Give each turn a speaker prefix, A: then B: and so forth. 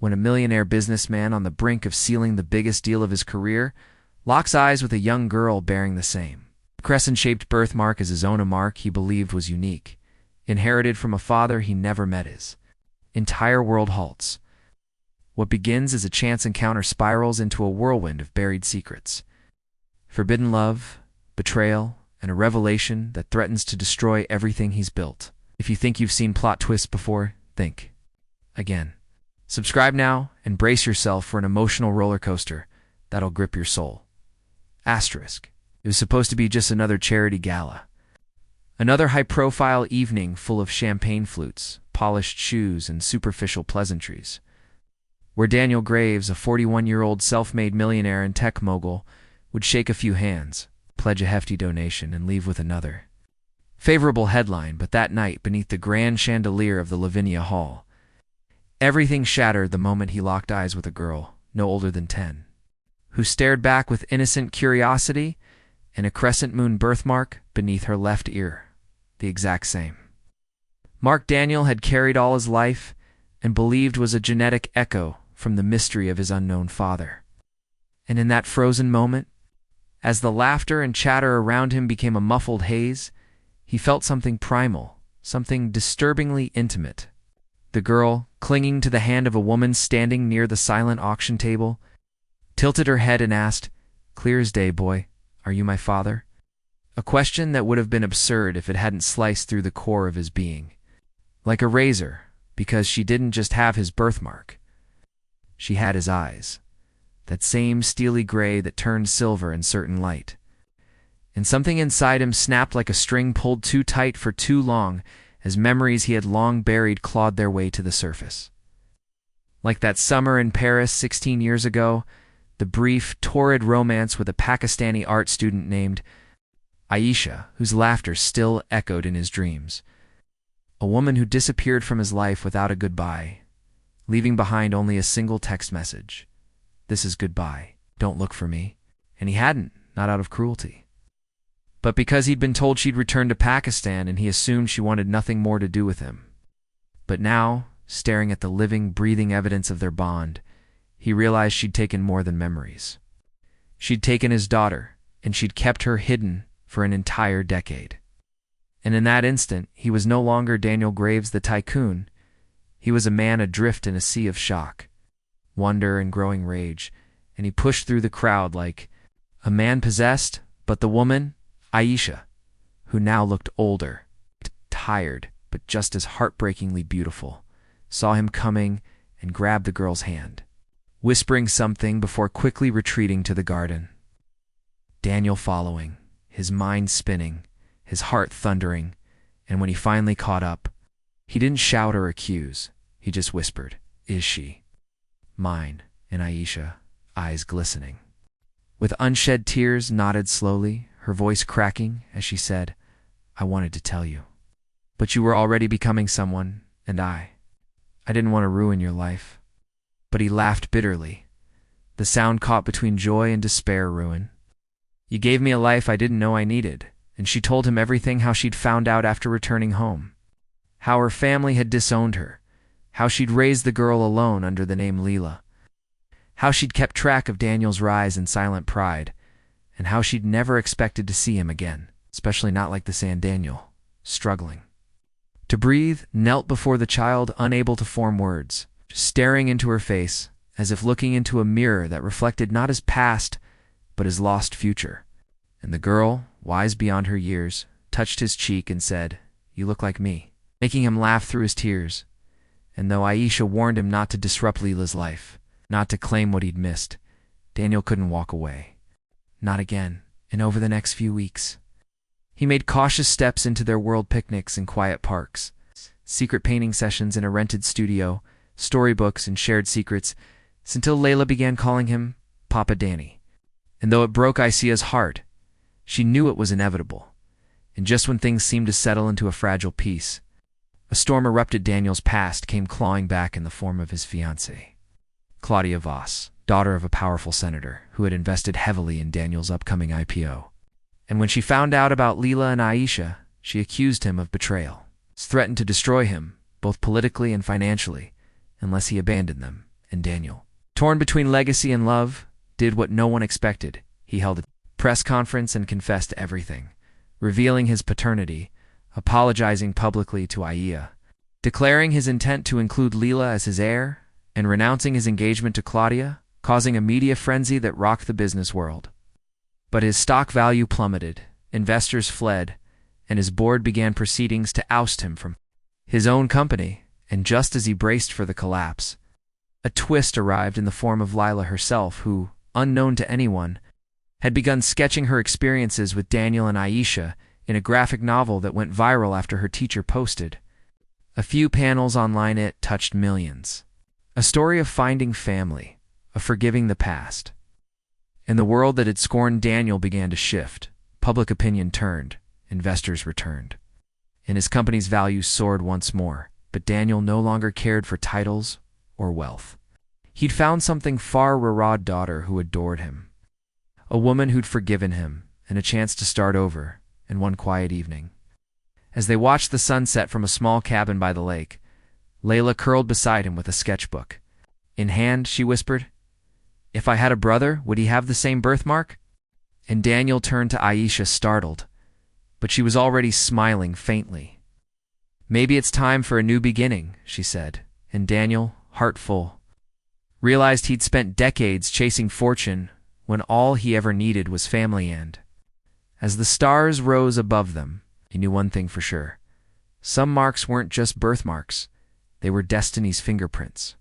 A: when a millionaire businessman on the brink of sealing the biggest deal of his career locks eyes with a young girl bearing the same crescent-shaped birthmark as his own, a mark he believed was unique, inherited from a father he never met. His entire world halts. What begins as a chance encounter spirals into a whirlwind of buried secrets, forbidden love, betrayal, and a revelation that threatens to destroy everything he's built. If you think you've seen plot twists before, think again. Subscribe now and brace yourself for an emotional roller coaster that'll grip your soul. Asterisk. It was supposed to be just another charity gala. Another high-profile evening full of champagne flutes, polished shoes, and superficial pleasantries, where Daniel Graves, a 41-year-old self-made millionaire and tech mogul, would shake a few hands, pledge a hefty donation, and leave with another favorable headline. But that night, beneath the grand chandelier of the Lavinia Hall, everything shattered the moment he locked eyes with a girl no older than 10, who stared back with innocent curiosity and a crescent moon birthmark beneath her left ear, the exact same mark Daniel had carried all his life and believed was a genetic echo from the mystery of his unknown father. And in that frozen moment, as the laughter and chatter around him became a muffled haze, he felt something primal, something disturbingly intimate. The girl, clinging to the hand of a woman standing near the silent auction table, tilted her head and asked, "Clear as day, boy, are you my father?" A question that would have been absurd if it hadn't sliced through the core of his being, like a razor, because she didn't just have his birthmark. She had his eyes, that same steely gray that turned silver in certain light. And something inside him snapped like a string pulled too tight for too long, as memories he had long buried clawed their way to the surface. Like that summer in Paris 16 years ago, the brief, torrid romance with a Pakistani art student named Aisha, whose laughter still echoed in his dreams. A woman who disappeared from his life without a goodbye, leaving behind only a single text message. "This is goodbye. Don't look for me." And he hadn't, not out of cruelty, but because he'd been told she'd returned to Pakistan and he assumed she wanted nothing more to do with him. But now, staring at the living, breathing evidence of their bond, he realized she'd taken more than memories. She'd taken his daughter, and she'd kept her hidden for an entire decade. And in that instant, he was no longer Daniel Graves the tycoon. He was a man adrift in a sea of shock, wonder, and growing rage, and he pushed through the crowd like a man possessed, but the woman, Aisha, who now looked older, tired, but just as heartbreakingly beautiful, saw him coming and grabbed the girl's hand, whispering something before quickly retreating to the garden. Daniel following, his mind spinning, his heart thundering, and when he finally caught up, he didn't shout or accuse, he just whispered, "Is she mine?" And Aisha, eyes glistening, with unshed tears, nodded slowly, her voice cracking as she said, "I wanted to tell you. But you were already becoming someone, and I didn't want to ruin your life." But he laughed bitterly, the sound caught between joy and despair. "Ruin? You gave me a life I didn't know I needed." And she told him everything, how she'd found out after returning home, how her family had disowned her, how she'd raised the girl alone under the name Leela, how she'd kept track of Daniel's rise in silent pride, and how she'd never expected to see him again, especially not like this. And Daniel, struggling to breathe, knelt before the child, unable to form words, staring into her face as if looking into a mirror that reflected not his past, but his lost future. And the girl, wise beyond her years, touched his cheek and said, "You look like me," making him laugh through his tears. And though Aisha warned him not to disrupt Leela's life, not to claim what he'd missed, Daniel couldn't walk away. Not again. And over the next few weeks, he made cautious steps into their world picnics in quiet parks, secret painting sessions in a rented studio, storybooks and shared secrets, until Layla began calling him Papa Danny. And though it broke Aisha's heart, she knew it was inevitable. And just when things seemed to settle into a fragile peace, a storm erupted. Daniel's past came clawing back in the form of his fiancée, Claudia Voss, daughter of a powerful senator who had invested heavily in Daniel's upcoming IPO. And when she found out about Leela and Aisha, she accused him of betrayal, threatened to destroy him, both politically and financially, unless he abandoned them. and Daniel, torn between legacy and love, did what no one expected. He held a press conference and confessed everything, revealing his paternity, apologizing publicly to Aya, declaring his intent to include Leela as his heir, and renouncing his engagement to Claudia, causing a media frenzy that rocked the business world. But his stock value plummeted, investors fled, and his board began proceedings to oust him from his own company. And just as he braced for the collapse, a twist arrived in the form of Lila herself, who, unknown to anyone, had begun sketching her experiences with Daniel and Aisha in a graphic novel that went viral after her teacher posted. A few panels online it touched millions. A story of finding family, of forgiving the past. And the world that had scorned Daniel began to shift. Public opinion turned. Investors returned. And his company's values soared once more. But Daniel no longer cared for titles or wealth. He'd found something far rarer daughter who adored him. A woman who'd forgiven him, and a chance to start over, in one quiet evening. As they watched the sunset from a small cabin by the lake, Layla curled beside him with a sketchbook. In hand, she whispered, "If I had a brother, would he have the same birthmark?" And Daniel turned to Aisha startled, but she was already smiling faintly. "Maybe it's time for a new beginning," she said, and Daniel, heart full, realized he'd spent decades chasing fortune when all he ever needed was family. And as the stars rose above them, he knew one thing for sure. Some marks weren't just birthmarks, they were destiny's fingerprints.